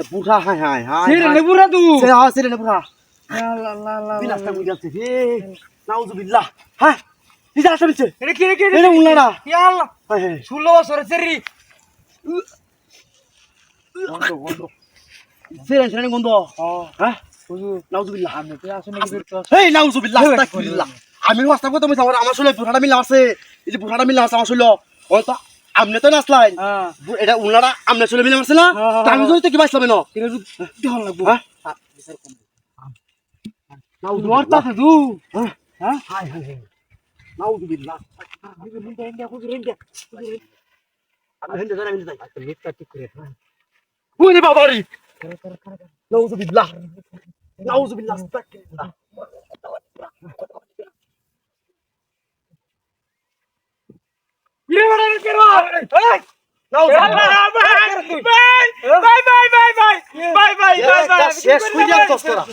बुढ़ा है सिरे ने बुढ़ा तू सिरे ने बुढ़ा बिना तक मुझे से नाउजुबिल्लाह हां इजा আসছে এটা কি রে কি এটা উল্লাড়া ইয়া আল্লাহ 16 বছরের সিরি গন্ধ সিরে সিরে গন্ধ হ্যাঁ হুজুর নাউজুবিল্লাহ আমি তো আসলে কি করতে এই নাউজুবিল্লাহ আস্তাগফিরুল্লাহ আমি ওয়াস্তা করতে আমি আমার আসলে বুড়াটা মিলা আছে এই যে বুড়াটা মিলা আছে আমার আসলে ও তো আমনে তো নাসলাই এটা উল্লাড়া আমনে আসলে মিলা আছে না আমি তো কি বাইছলাম না এটা কি হল লাগবো হ্যাঁ নাউজুবিল্লাহ তা দু হ্যাঁ হাই হাই নাউজুবিল্লাহ আমি হেন্দে জানা মিলে যাই আচ্ছা মিটটা ঠিক করে ওরে বাবারি নাউজুবিল্লাহ নাউজুবিল্লাহ আস্তাগফিরুল্লাহ ইরে বড় কেরো এই নাউজুবিল্লাহ বাই শেষ হই যাস তোরা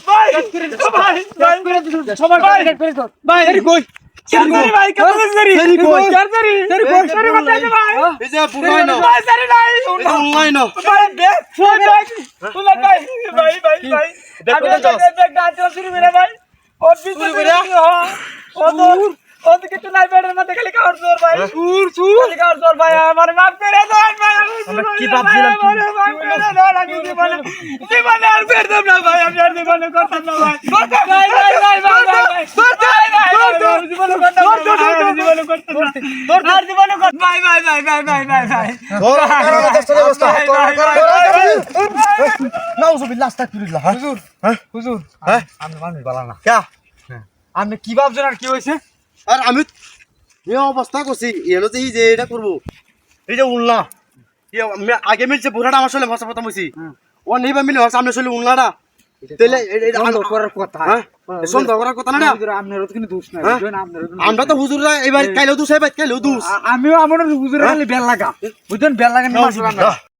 সবাই ভাই এর কই চারজারি ভাই কত চারজারি চারজারি চারজারি বাতাই দে ভাই এই যে বুড়াই না ভাই চারজারি নাই অনলাইন না ভাই বে ফোন ভাই তুলা ভাই দেখো দেখ ডান্স শুরু করে ভাই ওর বিচে করে ও তো কিছু নাই বেডের মধ্যে খালি কাউর জোর ভাই সুর খালি কাউর জোর ভাই আমার মাফ করে দেন ভাই আমরা কি ভাবছিলাম জীবনে আর বের দেব না ভাই আমি আর জীবনে করতাম না ভাই নাউজুবিল্লাহ আস্তাগফিরুল্লাহ হুজুর হুজুর হ্যাঁ আপনি মানুষ ভালো না কে আপনি কি ভাবছেন আর কি হয়েছে আর আমি এই অবস্থা করছি এলো যে এই যে এটা করব এই যে উল্লা আমি আগে মিলছে বুড়াটা আমার সাথে ভাষা প্রথম হইছি ও নেই বা মিলে সামনে চলে উল্লাটা তাহলে এটা করার কথা হ্যাঁ সন্দেহ করার কথা না আপনারও তো কিন্তু দোষ নাই আমরা তো হুজুররা এবার কাইলেও দোষ হয় কাইলেও দোষ আমিও আমার হুজুরের বেল লাগা বুঝছেন বেল লাগা